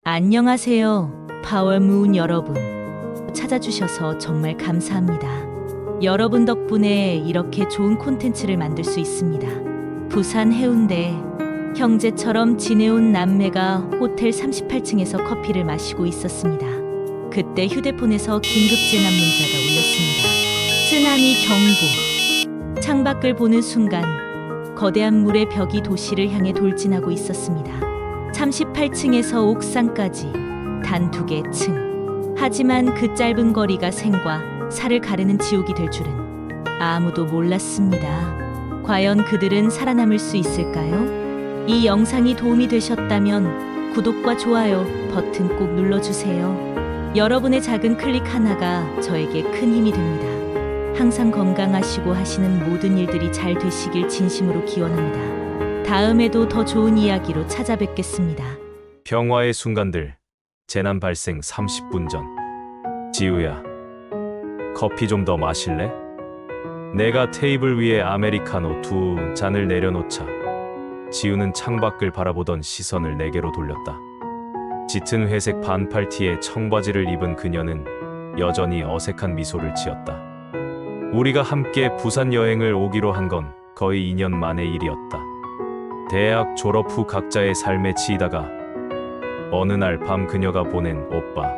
안녕하세요, 파워문 여러분. 찾아주셔서 정말 감사합니다. 여러분 덕분에 이렇게 좋은 콘텐츠를 만들 수 있습니다. 부산 해운대 형제처럼 지내온 남매가 호텔 38층에서 커피를 마시고 있었습니다. 그때 휴대폰에서 긴급재난 문자가 울렸습니다. 쓰나미 경보. 창밖을 보는 순간 거대한 물의 벽이 도시를 향해 돌진하고 있었습니다. 38층에서 옥상까지 단 2개 층. 하지만 그 짧은 거리가 생과 사를 가르는 지옥이 될 줄은 아무도 몰랐습니다. 과연 그들은 살아남을 수 있을까요? 이 영상이 도움이 되셨다면 구독과 좋아요 버튼 꼭 눌러주세요. 여러분의 작은 클릭 하나가 저에게 큰 힘이 됩니다. 항상 건강하시고 하시는 모든 일들이 잘 되시길 진심으로 기원합니다. 다음에도 더 좋은 이야기로 찾아뵙겠습니다. 평화의 순간들. 재난 발생 30분 전. 지우야, 커피 좀 더 마실래? 내가 테이블 위에 아메리카노 2잔을 내려놓자 지우는 창밖을 바라보던 시선을 내게로 돌렸다. 짙은 회색 반팔 티에 청바지를 입은 그녀는 여전히 어색한 미소를 지었다. 우리가 함께 부산 여행을 오기로 한 건 거의 2년 만의 일이었다. 대학 졸업 후 각자의 삶에 치이다가 어느 날 밤 그녀가 보낸 "오빠,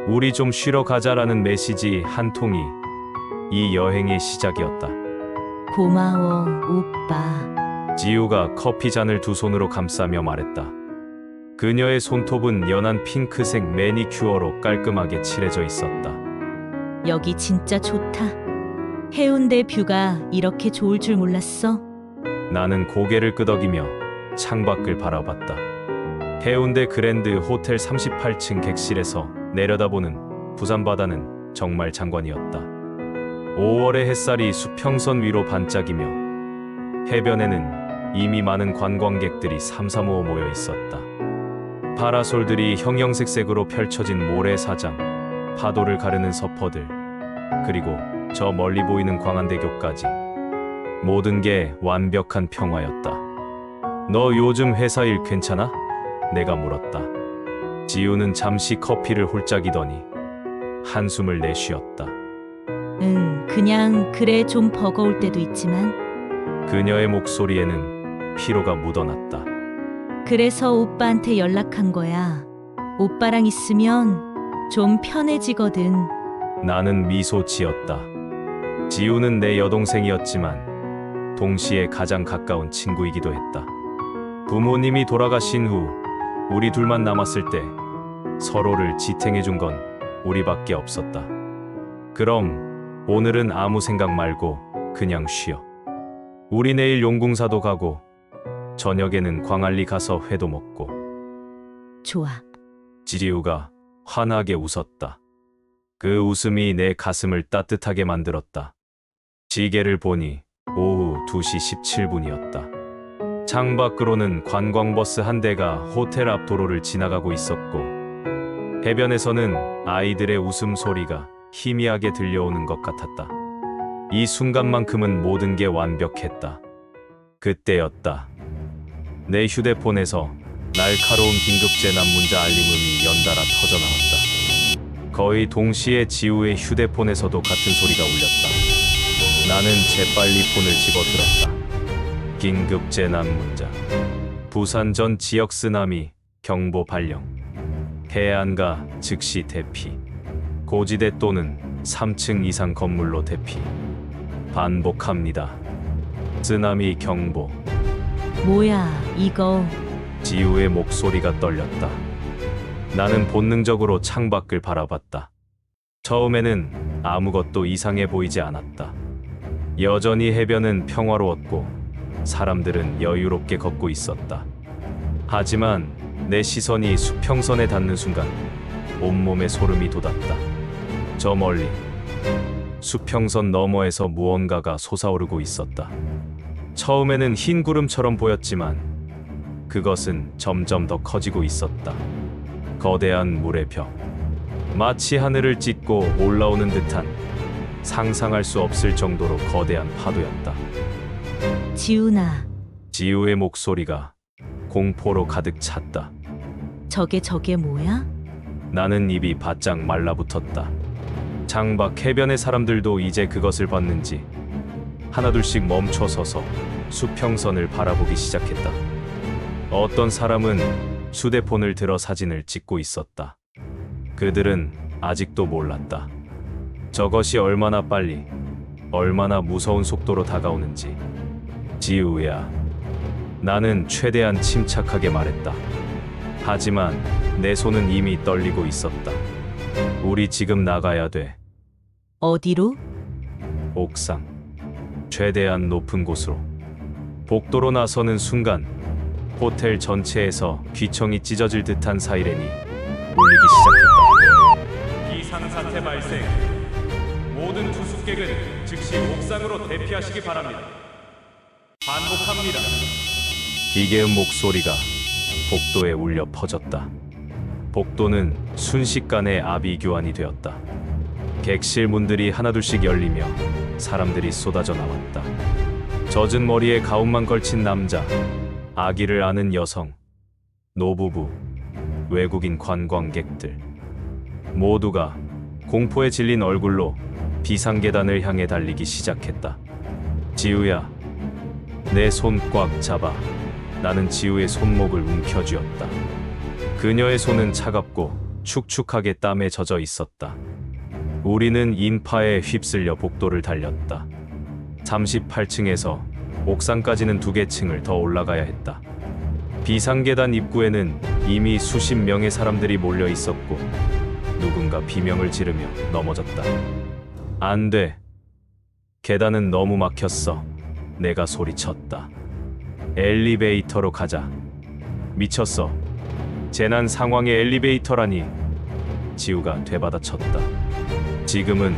우리 좀 쉬러 가자라는 메시지 한 통이 이 여행의 시작이었다. 고마워, 오빠. 지우가 커피 잔을 두 손으로 감싸며 말했다. 그녀의 손톱은 연한 핑크색 매니큐어로 깔끔하게 칠해져 있었다. 여기 진짜 좋다. 해운대 뷰가 이렇게 좋을 줄 몰랐어. 나는 고개를 끄덕이며 창밖을 바라봤다. 해운대 그랜드 호텔 38층 객실에서 내려다보는 부산 바다는 정말 장관이었다. 5월의 햇살이 수평선 위로 반짝이며 해변에는 이미 많은 관광객들이 삼삼오오 모여 있었다. 파라솔들이 형형색색으로 펼쳐진 모래사장, 파도를 가르는 서퍼들, 그리고 저 멀리 보이는 광안대교까지 모든 게 완벽한 평화였다. 너 요즘 회사 일 괜찮아? 내가 물었다. 지우는 잠시 커피를 홀짝이더니 한숨을 내쉬었다. 그냥 그래, 좀 버거울 때도 있지만. 그녀의 목소리에는 피로가 묻어났다. 그래서 오빠한테 연락한 거야. 오빠랑 있으면 좀 편해지거든. 나는 미소 지었다. 지우는 내 여동생이었지만 동시에 가장 가까운 친구이기도 했다. 부모님이 돌아가신 후 우리 둘만 남았을 때 서로를 지탱해준 건 우리밖에 없었다. 그럼 오늘은 아무 생각 말고 그냥 쉬어. 우리 내일 용궁사도 가고 저녁에는 광안리 가서 회도 먹고. 좋아. 지우가 환하게 웃었다. 그 웃음이 내 가슴을 따뜻하게 만들었다. 시계를 보니 오후 2시 17분이었다. 창밖으로는 관광버스 한 대가 호텔 앞 도로를 지나가고 있었고 해변에서는 아이들의 웃음소리가 희미하게 들려오는 것 같았다. 이 순간만큼은 모든 게 완벽했다. 그때였다. 내 휴대폰에서 날카로운 긴급재난 문자 알림음이 연달아 터져나왔다. 거의 동시에 지우의 휴대폰에서도 같은 소리가 울렸다. 나는 재빨리 폰을 집어들었다. 긴급재난 문자. 부산 전 지역 쓰나미 경보 발령. 해안가 즉시 대피. 고지대 또는 3층 이상 건물로 대피. 반복합니다. 쓰나미 경보. 뭐야, 이거. 지우의 목소리가 떨렸다. 나는 본능적으로 창밖을 바라봤다. 처음에는 아무것도 이상해 보이지 않았다. 여전히 해변은 평화로웠고 사람들은 여유롭게 걷고 있었다. 하지만 내 시선이 수평선에 닿는 순간 온몸에 소름이 돋았다. 저 멀리 수평선 너머에서 무언가가 솟아오르고 있었다. 처음에는 흰 구름처럼 보였지만 그것은 점점 더 커지고 있었다. 거대한 물의 벽. 마치 하늘을 찢고 올라오는 듯한 상상할 수 없을 정도로 거대한 파도였다. 지훈아. 지우의 목소리가 공포로 가득 찼다. 저게 뭐야? 나는 입이 바짝 말라붙었다. 장박 해변의 사람들도 이제 그것을 봤는지 하나둘씩 멈춰서서 수평선을 바라보기 시작했다. 어떤 사람은 휴대폰을 들어 사진을 찍고 있었다. 그들은 아직도 몰랐다. 저것이 얼마나 빨리, 얼마나 무서운 속도로 다가오는지. 지우야, 나는 최대한 침착하게 말했다. 하지만 내 손은 이미 떨리고 있었다. 우리 지금 나가야 돼. 어디로? 옥상. 최대한 높은 곳으로. 복도로 나서는 순간 호텔 전체에서 귀청이 찢어질 듯한 사이렌이 울리기 시작했다. 비상사태 발생. 모든 투숙객은 즉시 옥상으로 대피하시기 바랍니다. 반복합니다. 기계음 목소리가 복도에 울려 퍼졌다. 복도는 순식간에 아비규환이 되었다. 객실 문들이 하나둘씩 열리며 사람들이 쏟아져 나왔다. 젖은 머리에 가운만 걸친 남자, 아기를 안은 여성, 노부부, 외국인 관광객들 모두가 공포에 질린 얼굴로 비상계단을 향해 달리기 시작했다. 지우야, 내 손 꽉 잡아. 나는 지우의 손목을 움켜쥐었다. 그녀의 손은 차갑고 축축하게 땀에 젖어 있었다. 우리는 인파에 휩쓸려 복도를 달렸다. 38층에서 옥상까지는 2개 층을 더 올라가야 했다. 비상계단 입구에는 이미 수십 명의 사람들이 몰려 있었고 누군가 비명을 지르며 넘어졌다. 안 돼. 계단은 너무 막혔어. 내가 소리쳤다. 엘리베이터로 가자. 미쳤어. 재난 상황의 엘리베이터라니. 지우가 되받아쳤다. 지금은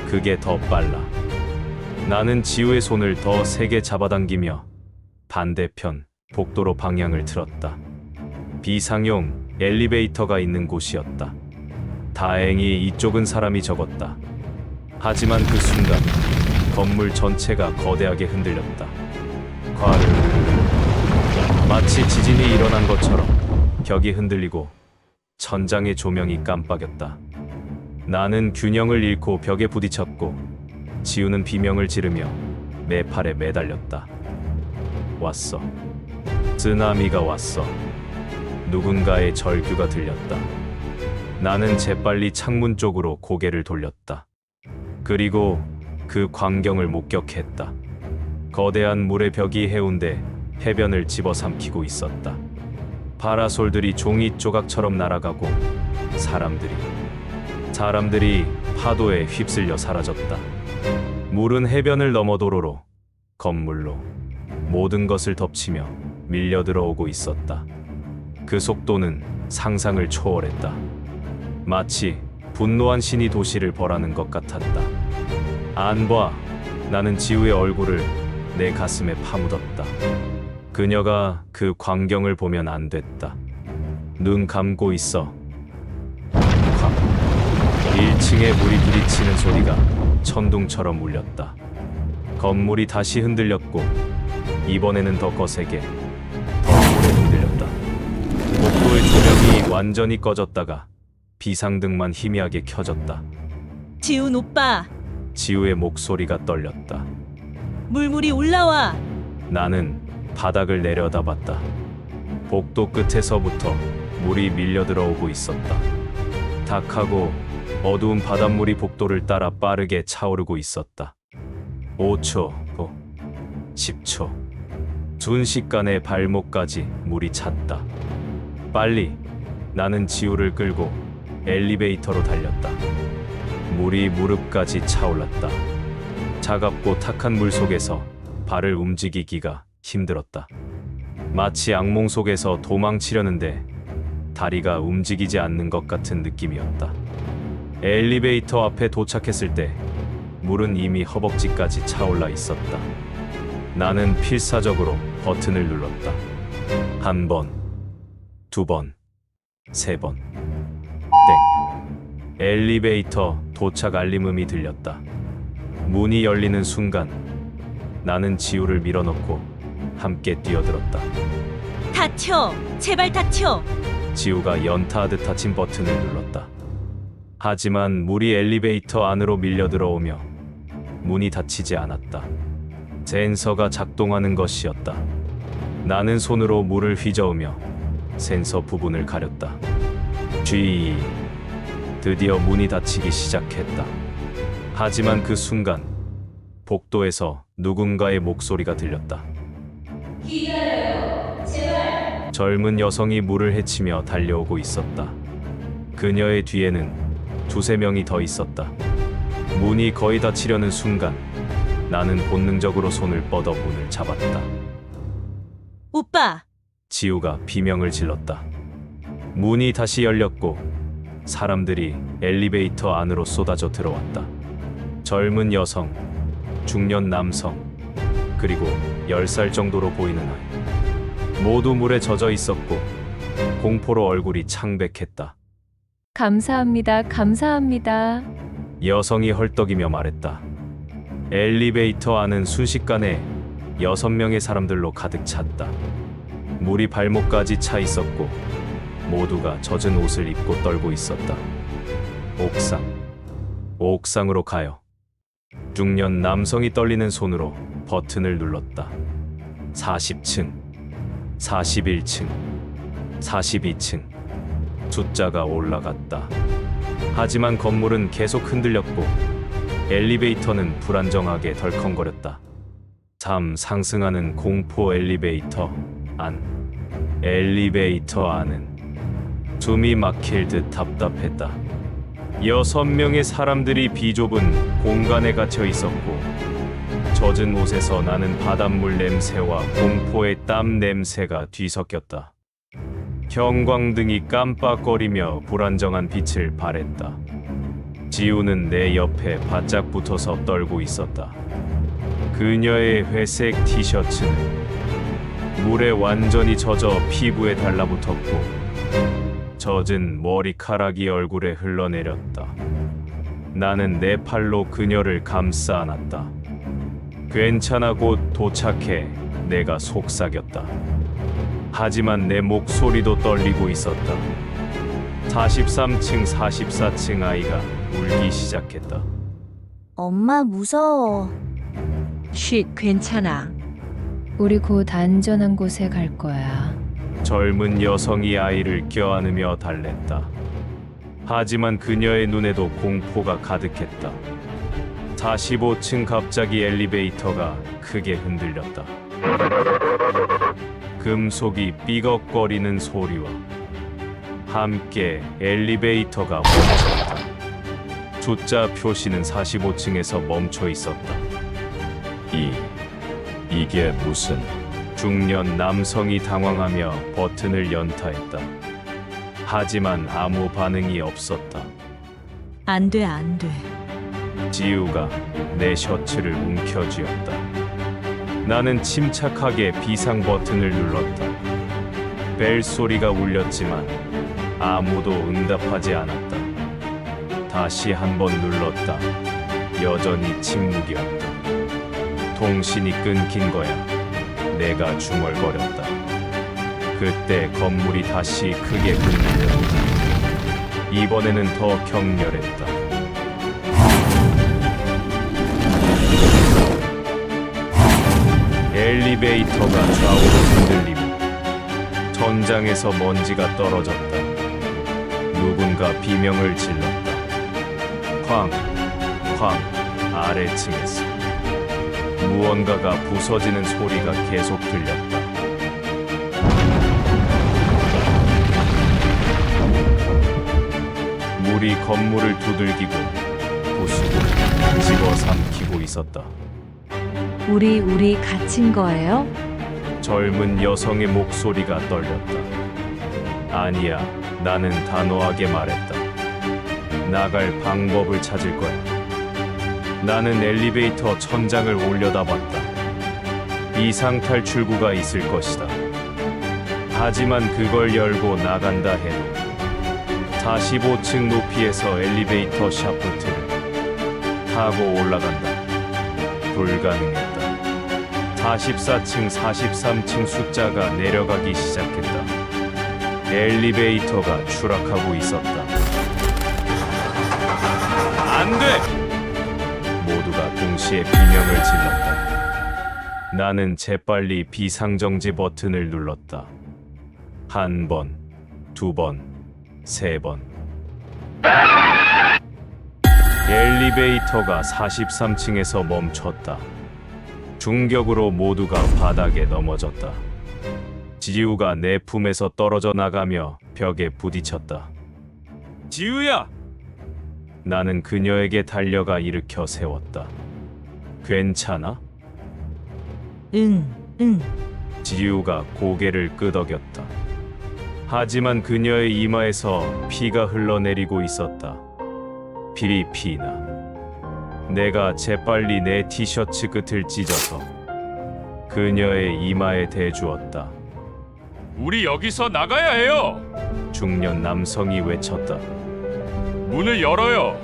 그게 더 빨라. 나는 지우의 손을 더 세게 잡아당기며 반대편 복도로 방향을 틀었다. 비상용 엘리베이터가 있는 곳이었다. 다행히 이쪽은 사람이 적었다. 하지만 그 순간 건물 전체가 거대하게 흔들렸다. 과를 마치 지진이 일어난 것처럼 벽이 흔들리고 천장의 조명이 깜빡였다. 나는 균형을 잃고 벽에 부딪혔고 지우는 비명을 지르며 내 팔에 매달렸다. 왔어. 쓰나미가 왔어. 누군가의 절규가 들렸다. 나는 재빨리 창문 쪽으로 고개를 돌렸다. 그리고 그 광경을 목격했다. 거대한 물의 벽이 해운대 해변을 집어삼키고 있었다. 파라솔들이 종이 조각처럼 날아가고 사람들이 파도에 휩쓸려 사라졌다. 물은 해변을 넘어 도로로, 건물로 모든 것을 덮치며 밀려 들어오고 있었다. 그 속도는 상상을 초월했다. 마치 분노한 신이 도시를 벌하는 것 같았다. 안 봐. 나는 지우의 얼굴을 내 가슴에 파묻었다. 그녀가 그 광경을 보면 안 됐다. 눈 감고 있어. 콱. 1층에 물이 부딪히는 소리가 천둥처럼 울렸다. 건물이 다시 흔들렸고 이번에는 더 거세게, 더 오래 흔들렸다. 복도의 조명이 완전히 꺼졌다가 비상등만 희미하게 켜졌다. 지훈 오빠, 지우의 목소리가 떨렸다. 물물이 올라와. 나는 바닥을 내려다봤다. 복도 끝에서부터 물이 밀려 들어오고 있었다. 탁하고 어두운 바닷물이 복도를 따라 빠르게 차오르고 있었다. 5초, 10초. 순식간에 발목까지 물이 찼다. 빨리. 나는 지우를 끌고 엘리베이터로 달렸다. 물이 무릎까지 차올랐다. 차갑고 탁한 물 속에서 발을 움직이기가 힘들었다. 마치 악몽 속에서 도망치려는데 다리가 움직이지 않는 것 같은 느낌이었다. 엘리베이터 앞에 도착했을 때 물은 이미 허벅지까지 차올라 있었다. 나는 필사적으로 버튼을 눌렀다. 1번, 2번, 3번. 땡. 엘리베이터 도착 알림음이 들렸다. 문이 열리는 순간 나는 지우를 밀어넣고 함께 뛰어들었다. 다 튀어. 제발 다 튀어. 지우가 연타하듯 닫힌 버튼을 눌렀다. 하지만 물이 엘리베이터 안으로 밀려 들어오며 문이 닫히지 않았다. 센서가 작동하는 것이었다. 나는 손으로 물을 휘저으며 센서 부분을 가렸다. 쥐. 드디어 문이 닫히기 시작했다. 하지만 그 순간 복도에서 누군가의 목소리가 들렸다. 기다려요. 제발. 젊은 여성이 물을 헤치며 달려오고 있었다. 그녀의 뒤에는 두세 명이 더 있었다. 문이 거의 닫히려는 순간 나는 본능적으로 손을 뻗어 문을 잡았다. 오빠! 지우가 비명을 질렀다. 문이 다시 열렸고 사람들이 엘리베이터 안으로 쏟아져 들어왔다. 젊은 여성, 중년 남성, 그리고 10살 정도로 보이는 아이. 모두 물에 젖어 있었고 공포로 얼굴이 창백했다. 감사합니다. 감사합니다. 여성이 헐떡이며 말했다. 엘리베이터 안은 순식간에 6명의 사람들로 가득 찼다. 물이 발목까지 차 있었고 모두가 젖은 옷을 입고 떨고 있었다. 옥상으로 가요. 중년 남성이 떨리는 손으로 버튼을 눌렀다. 40층, 41층, 42층. 숫자가 올라갔다. 하지만 건물은 계속 흔들렸고 엘리베이터는 불안정하게 덜컹거렸다. 상승하는 공포 엘리베이터 안. 엘리베이터 안은 숨이 막힐 듯 답답했다. 6명의 사람들이 비좁은 공간에 갇혀 있었고 젖은 옷에서 나는 바닷물 냄새와 공포의 땀 냄새가 뒤섞였다. 형광등이 깜빡거리며 불안정한 빛을 발했다. 지우는 내 옆에 바짝 붙어서 떨고 있었다. 그녀의 회색 티셔츠는 물에 완전히 젖어 피부에 달라붙었고 젖은 머리카락이 얼굴에 흘러내렸다. 나는 내 팔로 그녀를 감싸 안았다. 괜찮아, 곧 도착해. 내가 속삭였다. 하지만 내 목소리도 떨리고 있었다. 43층, 44층 아이가 울기 시작했다. 엄마 무서워. 쉿, 괜찮아. 우리 곧 안전한 곳에 갈 거야. 젊은 여성이 아이를 껴안으며 달랬다. 하지만 그녀의 눈에도 공포가 가득했다. 45층 갑자기 엘리베이터가 크게 흔들렸다. 금속이 삐걱거리는 소리와 함께 엘리베이터가 멈췄다. 숫자 표시는 45층에서 멈춰 있었다. 이게 무슨... 중년 남성이 당황하며 버튼을 연타했다. 하지만 아무 반응이 없었다. 안 돼, 안 돼. 지우가 내 셔츠를 움켜쥐었다. 나는 침착하게 비상 버튼을 눌렀다. 벨 소리가 울렸지만 아무도 응답하지 않았다. 다시 한번 눌렀다. 여전히 침묵이었다. 통신이 끊긴 거야. 내가 중얼거렸다. 그때 건물이 다시 크게 흔들렸다. 이번에는 더 격렬했다. 엘리베이터가 좌우로 흔들리며 천장에서 먼지가 떨어졌다. 누군가 비명을 질렀다. 쾅 아래층에서 무언가가 부서지는 소리가 계속 들렸다. 물이 건물을 두들기고 부수고 집어삼키고 있었다. 우리 갇힌 거예요? 젊은 여성의 목소리가 떨렸다. 아니야, 나는 단호하게 말했다. 나갈 방법을 찾을 거야. 나는 엘리베이터 천장을 올려다봤다. 비상탈출구가 있을 것이다. 하지만 그걸 열고 나간다 해도 45층 높이에서 엘리베이터 샤프트를 타고 올라간다. 불가능했다. 44층, 43층 숫자가 내려가기 시작했다. 엘리베이터가 추락하고 있었다. 안 돼! 모두가 동시에 비명을 질렀다. 나는 재빨리 비상정지 버튼을 눌렀다. 한 번, 두 번, 세 번. 엘리베이터가 43층에서 멈췄다. 충격으로 모두가 바닥에 넘어졌다. 지우가 내 품에서 떨어져 나가며 벽에 부딪혔다. 지우야! 나는 그녀에게 달려가 일으켜 세웠다. 괜찮아? 응, 응. 지우가 고개를 끄덕였다. 하지만 그녀의 이마에서 피가 흘러내리고 있었다. 피리피나. 내가 재빨리 내 티셔츠 끝을 찢어서 그녀의 이마에 대주었다. 우리 여기서 나가야 해요! 중년 남성이 외쳤다. 문을 열어요!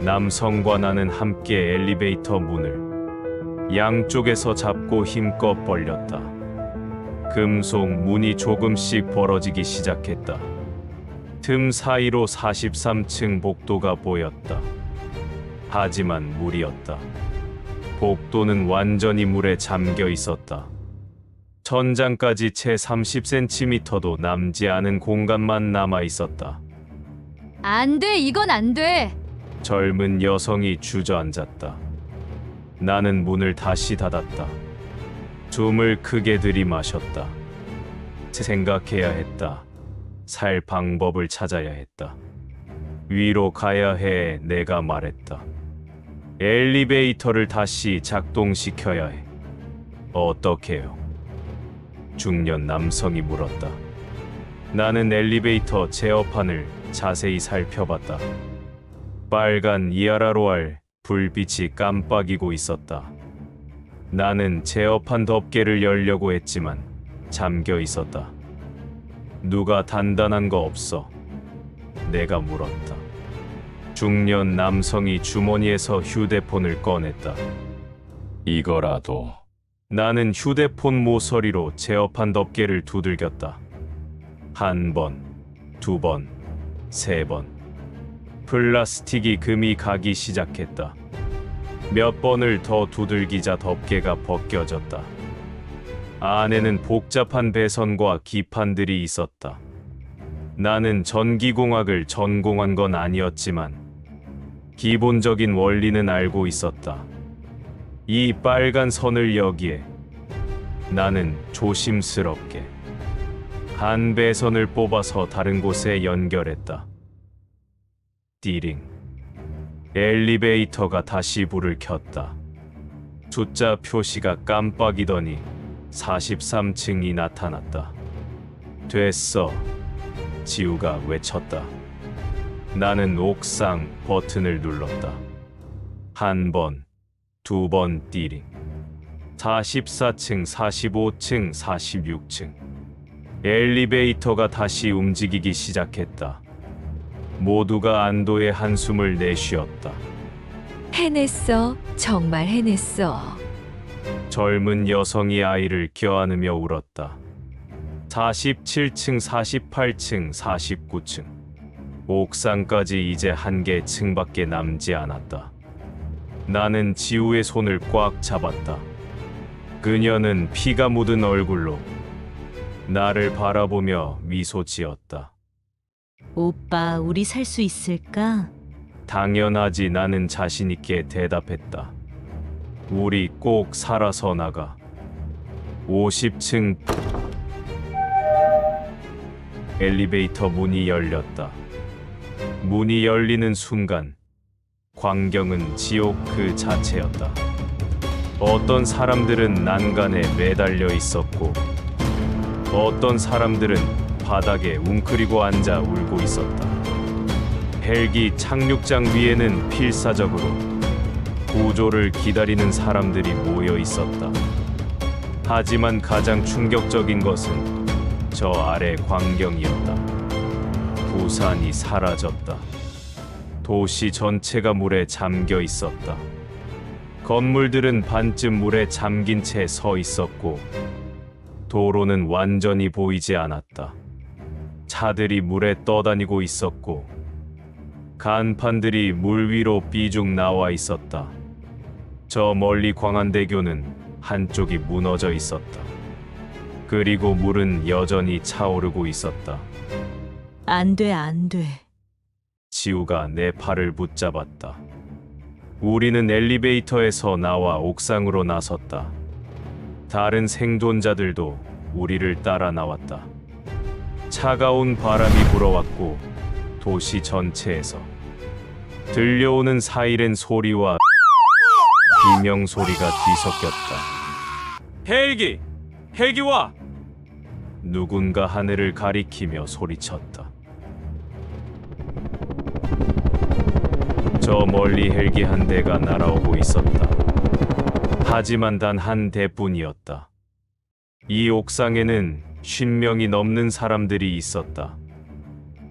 남성과 나는 함께 엘리베이터 문을 양쪽에서 잡고 힘껏 벌렸다. 금속 문이 조금씩 벌어지기 시작했다. 틈 사이로 43층 복도가 보였다. 하지만 물이었다. 복도는 완전히 물에 잠겨 있었다. 천장까지 채 30cm도 남지 않은 공간만 남아 있었다. 안 돼, 이건 안 돼. 젊은 여성이 주저앉았다. 나는 문을 다시 닫았다. 숨을 크게 들이마셨다. 생각해야 했다. 살 방법을 찾아야 했다. 위로 가야 해, 내가 말했다. 엘리베이터를 다시 작동시켜야 해. 어떻게요? 중년 남성이 물었다. 나는 엘리베이터 제어판을 자세히 살펴봤다. 빨간 이아라로알 불빛이 깜빡이고 있었다. 나는 제어판 덮개를 열려고 했지만 잠겨 있었다. 누가 단단한 거 없어? 내가 물었다. 중년 남성이 주머니에서 휴대폰을 꺼냈다. 이거라도. 나는 휴대폰 모서리로 제어판 덮개를 두들겼다. 한 번, 두 번, 세 번. 플라스틱이 금이 가기 시작했다. 몇 번을 더 두들기자 덮개가 벗겨졌다. 안에는 복잡한 배선과 기판들이 있었다. 나는 전기공학을 전공한 건 아니었지만 기본적인 원리는 알고 있었다. 이 빨간 선을 여기에. 나는 조심스럽게 한 배선을 뽑아서 다른 곳에 연결했다. 띠링. 엘리베이터가 다시 불을 켰다. 숫자 표시가 깜빡이더니 43층이 나타났다. 됐어. 지우가 외쳤다. 나는 옥상 버튼을 눌렀다. 한 번, 두 번 띠링. 44층, 45층, 46층. 엘리베이터가 다시 움직이기 시작했다. 모두가 안도의 한숨을 내쉬었다. 해냈어. 정말 해냈어. 젊은 여성이 아이를 껴안으며 울었다. 47층, 48층, 49층. 옥상까지 이제 한 개 층밖에 남지 않았다. 나는 지우의 손을 꽉 잡았다. 그녀는 피가 묻은 얼굴로 나를 바라보며 미소 지었다. 오빠, 우리 살 수 있을까? 당연하지. 나는 자신 있게 대답했다. 우리 꼭 살아서 나가. 50층. 엘리베이터 문이 열렸다. 문이 열리는 순간 광경은 지옥 그 자체였다. 어떤 사람들은 난간에 매달려 있었고 어떤 사람들은 바닥에 웅크리고 앉아 울고 있었다. 헬기 착륙장 위에는 필사적으로 구조를 기다리는 사람들이 모여 있었다. 하지만 가장 충격적인 것은 저 아래 광경이었다. 부산이 사라졌다. 도시 전체가 물에 잠겨 있었다. 건물들은 반쯤 물에 잠긴 채 서 있었고 도로는 완전히 보이지 않았다. 차들이 물에 떠다니고 있었고 간판들이 물 위로 삐죽 나와 있었다. 저 멀리 광안대교는 한쪽이 무너져 있었다. 그리고 물은 여전히 차오르고 있었다. 안 돼, 안 돼. 지우가 내 팔을 붙잡았다. 우리는 엘리베이터에서 나와 옥상으로 나섰다. 다른 생존자들도 우리를 따라 나왔다. 차가운 바람이 불어왔고 도시 전체에서 들려오는 사이렌 소리와 비명 소리가 뒤섞였다. 헬기 와! 누군가 하늘을 가리키며 소리쳤다. 저 멀리 헬기 한 대가 날아오고 있었다. 하지만 단 한 대뿐이었다. 이 옥상에는 50명이 넘는 사람들이 있었다.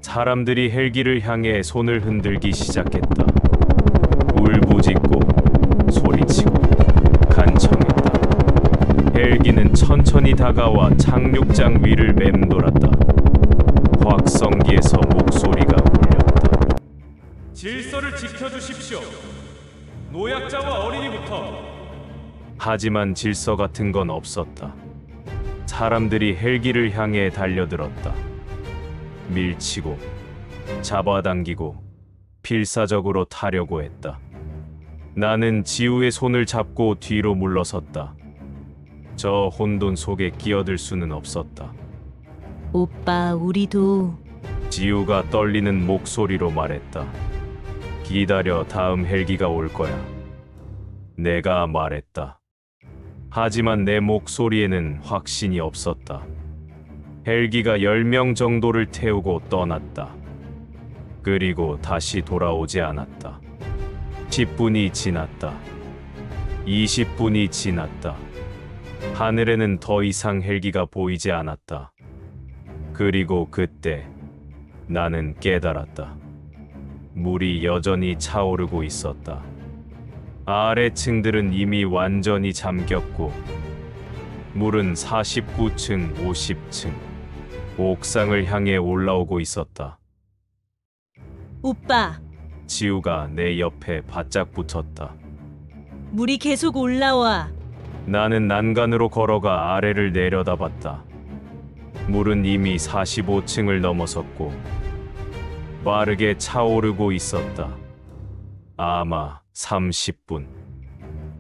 사람들이 헬기를 향해 손을 흔들기 시작했다. 울부짖고 소리치고 간청했다. 헬기는 천천히 다가와 착륙장 위를 맴돌았다. 확성기에서 목소리가 울렸다. 질서를 지켜주십시오. 노약자와 어린이부터. 하지만 질서 같은 건 없었다. 사람들이 헬기를 향해 달려들었다. 밀치고 잡아당기고 필사적으로 타려고 했다. 나는 지우의 손을 잡고 뒤로 물러섰다. 저 혼돈 속에 끼어들 수는 없었다. 오빠, 우리도 지우가 떨리는 목소리로 말했다. 기다려, 다음 헬기가 올 거야. 내가 말했다. 하지만 내 목소리에는 확신이 없었다. 헬기가 10명 정도를 태우고 떠났다. 그리고 다시 돌아오지 않았다. 10분이 지났다. 20분이 지났다. 하늘에는 더 이상 헬기가 보이지 않았다. 그리고 그때 나는 깨달았다. 물이 여전히 차오르고 있었다. 아래층들은 이미 완전히 잠겼고 물은 49층, 50층 옥상을 향해 올라오고 있었다. 오빠, 지우가 내 옆에 바짝 붙었다. 물이 계속 올라와. 나는 난간으로 걸어가 아래를 내려다봤다. 물은 이미 45층을 넘어섰고 빠르게 차오르고 있었다. 아마 30분,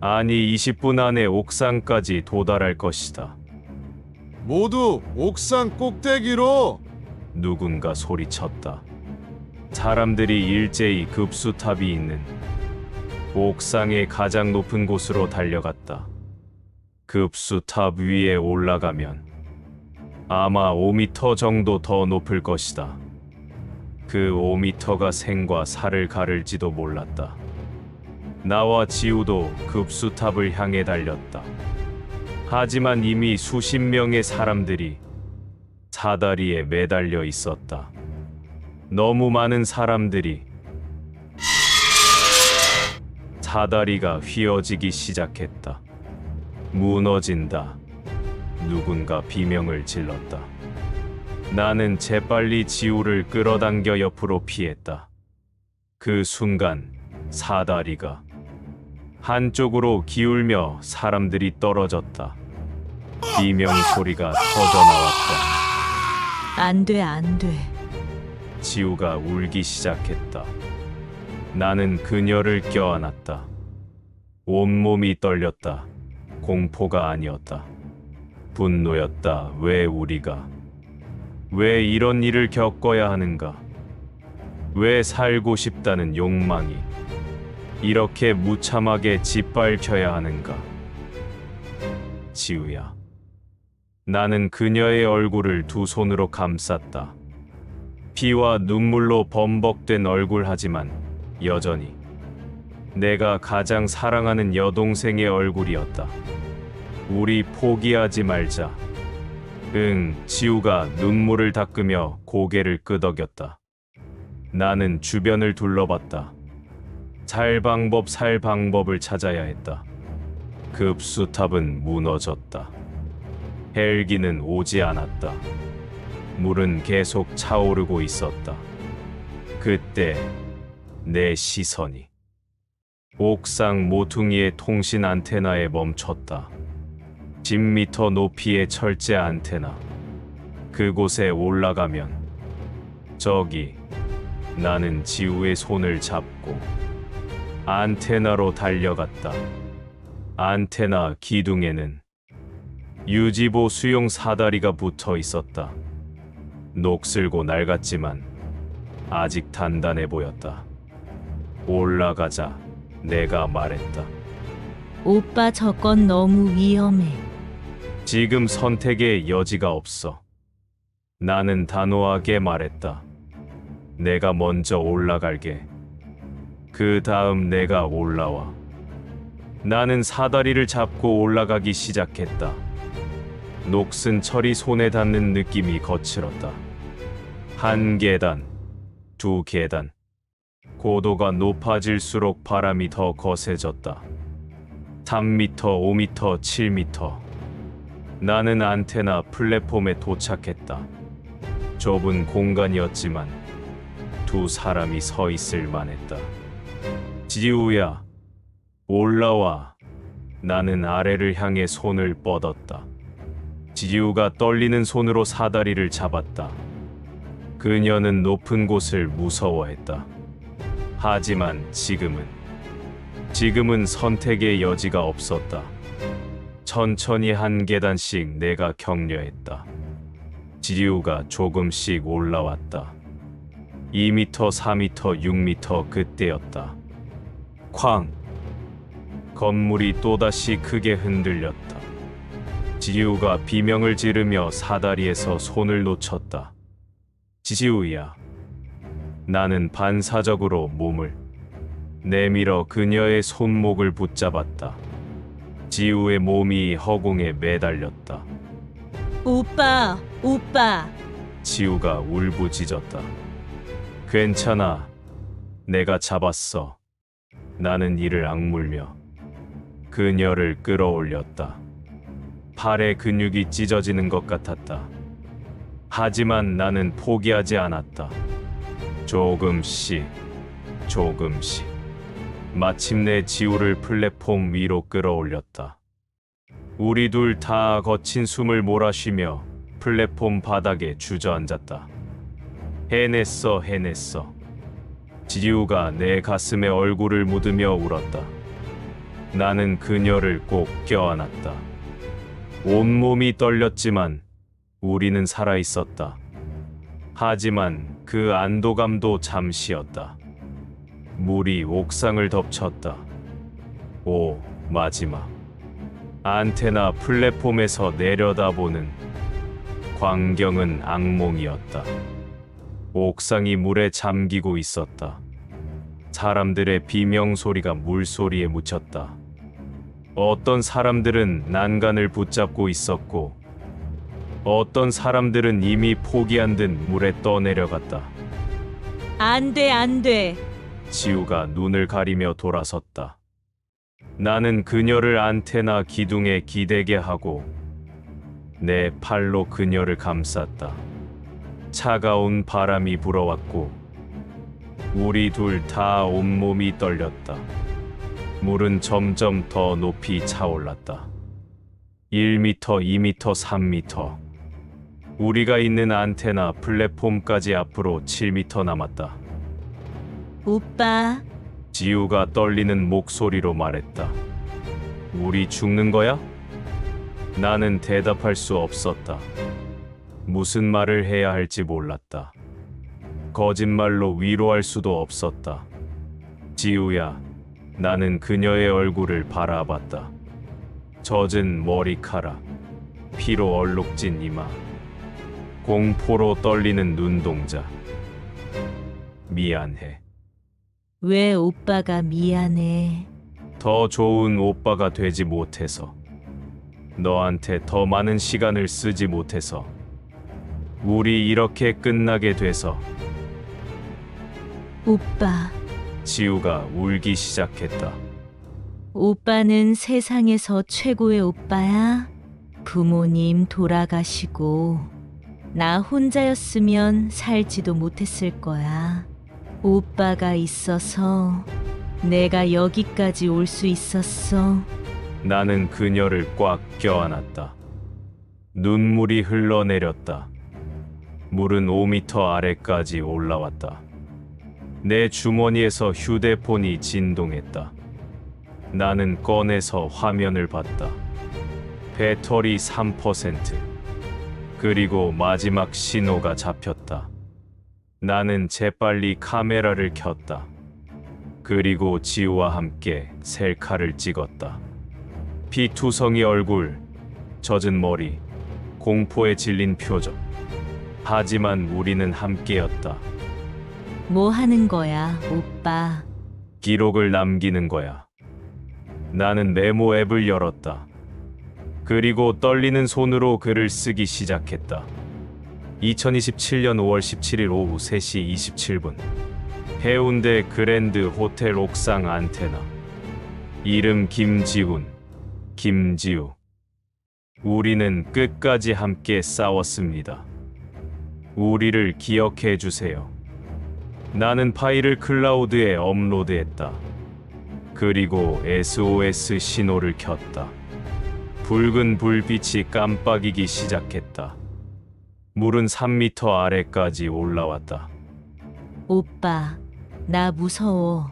아니 20분 안에 옥상까지 도달할 것이다. 모두 옥상 꼭대기로! 누군가 소리쳤다. 사람들이 일제히 급수탑이 있는 옥상의 가장 높은 곳으로 달려갔다. 급수탑 위에 올라가면 아마 5m 정도 더 높을 것이다. 그 5m가 생과 사를 가를지도 몰랐다. 나와 지우도 급수탑을 향해 달렸다. 하지만 이미 수십 명의 사람들이 사다리에 매달려 있었다. 너무 많은 사람들이. 사다리가 휘어지기 시작했다. 무너진다. 누군가 비명을 질렀다. 나는 재빨리 지우를 끌어당겨 옆으로 피했다. 그 순간 사다리가 한쪽으로 기울며 사람들이 떨어졌다. 비명 소리가 터져나왔다. 안 돼, 안 돼. 지우가 울기 시작했다. 나는 그녀를 껴안았다. 온몸이 떨렸다. 공포가 아니었다. 분노였다. 왜 우리가? 왜 이런 일을 겪어야 하는가? 왜 살고 싶다는 욕망이 이렇게 무참하게 짓밟혀야 하는가? 지우야. 나는 그녀의 얼굴을 두 손으로 감쌌다. 피와 눈물로 범벅된 얼굴 하지만 여전히 내가 가장 사랑하는 여동생의 얼굴이었다. 우리 포기하지 말자. 응, 지우가 눈물을 닦으며 고개를 끄덕였다. 나는 주변을 둘러봤다. 살 방법을 찾아야 했다. 급수탑은 무너졌다. 헬기는 오지 않았다. 물은 계속 차오르고 있었다. 그때 내 시선이 옥상 모퉁이의 통신 안테나에 멈췄다. 10m 높이의 철제 안테나. 그곳에 올라가면 저기 나는 지우의 손을 잡고 안테나로 달려갔다. 안테나 기둥에는 유지보 수용 사다리가 붙어 있었다. 녹슬고 낡았지만 아직 단단해 보였다. 올라가자 내가 말했다. 오빠 저건 너무 위험해. 지금 선택의 여지가 없어. 나는 단호하게 말했다. 내가 먼저 올라갈게. 그 다음 내가 올라와. 나는 사다리를 잡고 올라가기 시작했다. 녹슨 철이 손에 닿는 느낌이 거칠었다. 한 계단, 두 계단. 고도가 높아질수록 바람이 더 거세졌다. 3m, 5m, 7m. 나는 안테나 플랫폼에 도착했다. 좁은 공간이었지만 두 사람이 서 있을 만했다. 지우야, 올라와. 나는 아래를 향해 손을 뻗었다. 지우가 떨리는 손으로 사다리를 잡았다. 그녀는 높은 곳을 무서워했다. 하지만 지금은 선택의 여지가 없었다. 천천히 한 계단씩 내가 격려했다. 지우가 조금씩 올라왔다. 2m, 4m, 6m 그때였다. 쾅! 건물이 또다시 크게 흔들렸다. 지우가 비명을 지르며 사다리에서 손을 놓쳤다. 지우야. 나는 반사적으로 몸을 내밀어 그녀의 손목을 붙잡았다. 지우의 몸이 허공에 매달렸다. 오빠, 오빠. 지우가 울부짖었다. 괜찮아. 내가 잡았어. 나는 이를 악물며 그녀를 끌어올렸다. 팔의 근육이 찢어지는 것 같았다. 하지만 나는 포기하지 않았다. 조금씩. 마침내 지우를 플랫폼 위로 끌어올렸다. 우리 둘 다 거친 숨을 몰아쉬며 플랫폼 바닥에 주저앉았다. 해냈어. 지우가 내 가슴에 얼굴을 묻으며 울었다. 나는 그녀를 꼭 껴안았다. 온몸이 떨렸지만 우리는 살아있었다. 하지만 그 안도감도 잠시였다. 물이 옥상을 덮쳤다. 오, 마지막. 안테나 플랫폼에서 내려다보는 광경은 악몽이었다. 옥상이 물에 잠기고 있었다. 사람들의 비명소리가 물소리에 묻혔다. 어떤 사람들은 난간을 붙잡고 있었고 어떤 사람들은 이미 포기한 듯 물에 떠내려갔다. 안 돼, 안 돼. 지우가 눈을 가리며 돌아섰다. 나는 그녀를 안테나 기둥에 기대게 하고 내 팔로 그녀를 감쌌다. 차가운 바람이 불어왔고 우리 둘 다 온몸이 떨렸다. 물은 점점 더 높이 차올랐다. 1m, 2m, 3m. 우리가 있는 안테나 플랫폼까지 앞으로 7m 남았다. 오빠, 지우가 떨리는 목소리로 말했다. 우리 죽는 거야? 나는 대답할 수 없었다. 무슨 말을 해야 할지 몰랐다. 거짓말로 위로할 수도 없었다. 지우야, 나는 그녀의 얼굴을 바라봤다. 젖은 머리카락, 피로 얼룩진 이마, 공포로 떨리는 눈동자. 미안해. 왜 오빠가 미안해? 더 좋은 오빠가 되지 못해서, 너한테 더 많은 시간을 쓰지 못해서, 우리 이렇게 끝나게 돼서. 오빠, 지우가 울기 시작했다. 오빠는 세상에서 최고의 오빠야. 부모님 돌아가시고 나 혼자였으면 살지도 못했을 거야. 오빠가 있어서 내가 여기까지 올 수 있었어. 나는 그녀를 꽉 껴안았다. 눈물이 흘러내렸다. 물은 5미터 아래까지 올라왔다. 내 주머니에서 휴대폰이 진동했다. 나는 꺼내서 화면을 봤다. 배터리 3%. 그리고 마지막 신호가 잡혔다. 나는 재빨리 카메라를 켰다. 그리고 지우와 함께 셀카를 찍었다. 피투성이 얼굴, 젖은 머리, 공포에 질린 표정. 하지만 우리는 함께였다. 뭐 하는 거야, 오빠? 기록을 남기는 거야. 나는 메모 앱을 열었다. 그리고 떨리는 손으로 글을 쓰기 시작했다. 2027년 5월 17일 오후 3시 27분. 해운대 그랜드 호텔 옥상 안테나. 이름 김지훈, 김지우. 우리는 끝까지 함께 싸웠습니다. 우리를 기억해 주세요. 나는 파일을 클라우드에 업로드했다. 그리고 SOS 신호를 켰다. 붉은 불빛이 깜빡이기 시작했다. 물은 3미터 아래까지 올라왔다. 오빠, 나 무서워.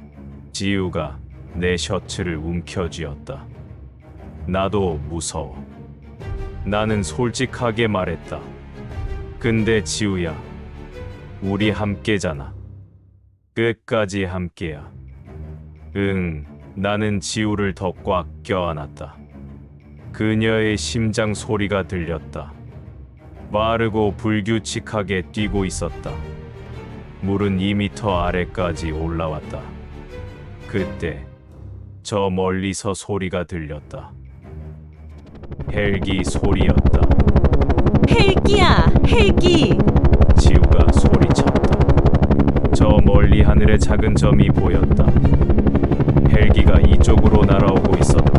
지우가 내 셔츠를 움켜쥐었다. 나도 무서워. 나는 솔직하게 말했다. 근데 지우야, 우리 함께잖아. 끝까지 함께야. 응, 나는 지우를 더 꽉 껴안았다. 그녀의 심장 소리가 들렸다. 빠르고 불규칙하게 뛰고 있었다. 물은 2미터 아래까지 올라왔다. 그때 저 멀리서 소리가 들렸다. 헬기 소리였다. 헬기야, 헬기! 지우가 소리쳤다. 저 멀리 하늘에 작은 점이 보였다. 헬기가 이쪽으로 날아오고 있었다.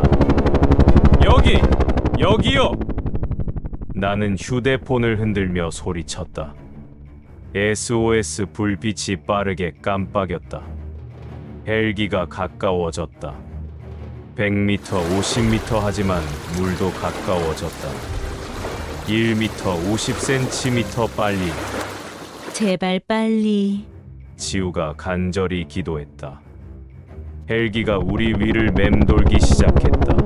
여기요. 나는 휴대폰을 흔들며 소리쳤다. SOS 불빛이 빠르게 깜빡였다. 헬기가 가까워졌다. 100m, 50m 하지만 물도 가까워졌다. 1m, 50cm 빨리. 제발 빨리. 지우가 간절히 기도했다. 헬기가 우리 위를 맴돌기 시작했다.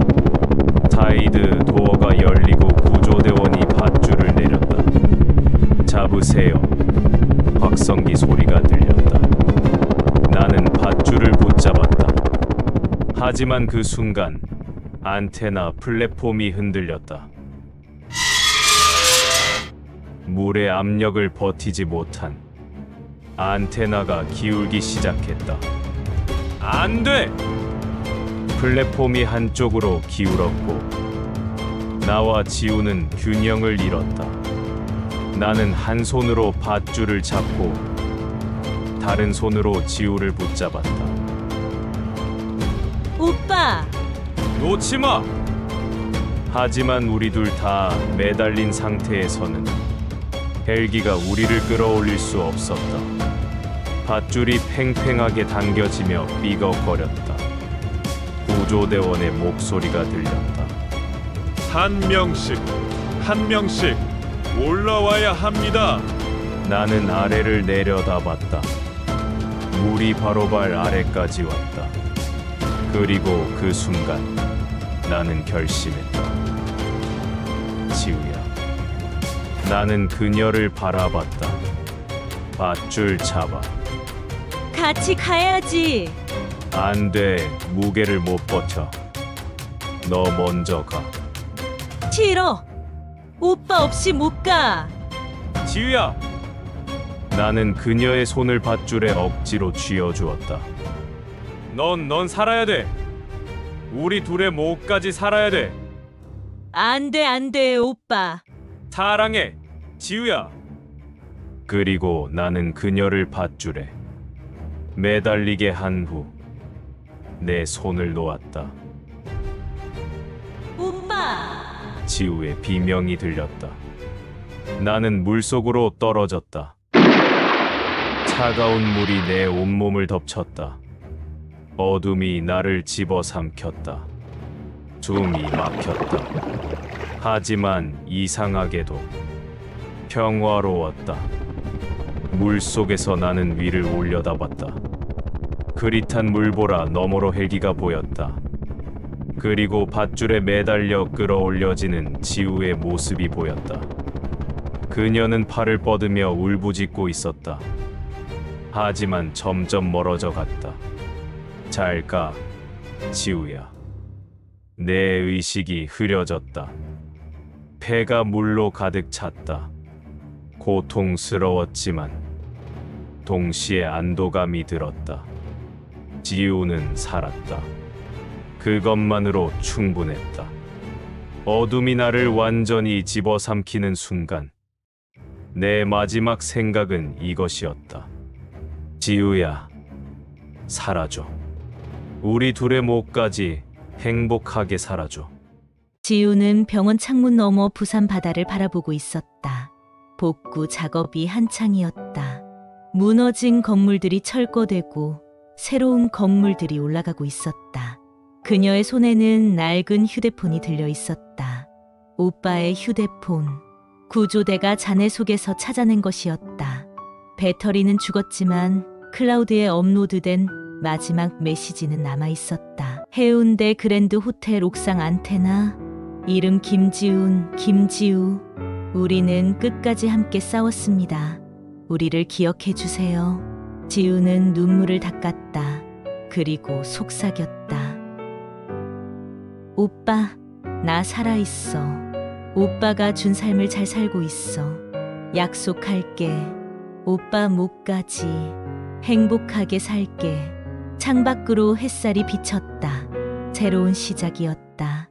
사이드 도어가 열리고 구조대원이 밧줄을 내렸다. 잡으세요. 확성기 소리가 들렸다. 나는 밧줄을 붙잡았다. 하지만 그 순간 안테나 플랫폼이 흔들렸다. 물의 압력을 버티지 못한 안테나가 기울기 시작했다. 안 돼. 플랫폼이 한쪽으로 기울었고 나와 지우는 균형을 잃었다. 나는 한 손으로 밧줄을 잡고 다른 손으로 지우를 붙잡았다. 오빠! 놓지 마. 하지만 우리 둘 다 매달린 상태에서는 헬기가 우리를 끌어올릴 수 없었다. 밧줄이 팽팽하게 당겨지며 삐걱거렸다. 구조대원의 목소리가 들렸다. 한 명씩 올라와야 합니다. 나는 아래를 내려다봤다. 물이 바로 발 아래까지 왔다. 그리고 그 순간 나는 결심했다. 지우야. 나는 그녀를 바라봤다. 밧줄 잡아. 같이 가야지. 안 돼. 무게를 못 버텨. 너 먼저 가. 싫어. 오빠 없이 못 가. 지우야. 나는 그녀의 손을 밧줄에 억지로 쥐어주었다. 넌 살아야 돼. 우리 둘의 목까지 살아야 돼. 안 돼, 오빠. 사랑해. 지우야. 그리고 나는 그녀를 밧줄에 매달리게 한 후 내 손을 놓았다. 오빠! 지우의 비명이 들렸다. 나는 물속으로 떨어졌다. 차가운 물이 내 온몸을 덮쳤다. 어둠이 나를 집어삼켰다. 숨이 막혔다. 하지만 이상하게도 평화로웠다. 물속에서 나는 위를 올려다봤다. 그릿한 물보라 너머로 헬기가 보였다. 그리고 밧줄에 매달려 끌어올려지는 지우의 모습이 보였다. 그녀는 팔을 뻗으며 울부짖고 있었다. 하지만 점점 멀어져 갔다. 잘 가, 지우야. 내 의식이 흐려졌다. 폐가 물로 가득 찼다. 고통스러웠지만 동시에 안도감이 들었다. 지우는 살았다. 그것만으로 충분했다. 어둠이 나를 완전히 집어삼키는 순간 내 마지막 생각은 이것이었다. 지우야, 살아줘. 우리 둘의 목까지 행복하게 살아줘. 지우는 병원 창문 너머 부산 바다를 바라보고 있었다. 복구 작업이 한창이었다. 무너진 건물들이 철거되고 새로운 건물들이 올라가고 있었다. 그녀의 손에는 낡은 휴대폰이 들려 있었다. 오빠의 휴대폰. 구조대가 잔해 속에서 찾아낸 것이었다. 배터리는 죽었지만 클라우드에 업로드된 마지막 메시지는 남아 있었다. 해운대 그랜드 호텔 옥상 안테나. 이름 김지훈, 김지우. 우리는 끝까지 함께 싸웠습니다. 우리를 기억해 주세요. 지우는 눈물을 닦았다. 그리고 속삭였다. 오빠, 나 살아있어. 오빠가 준 삶을 잘 살고 있어. 약속할게. 오빠 목까지 행복하게 살게. 창밖으로 햇살이 비쳤다. 새로운 시작이었다.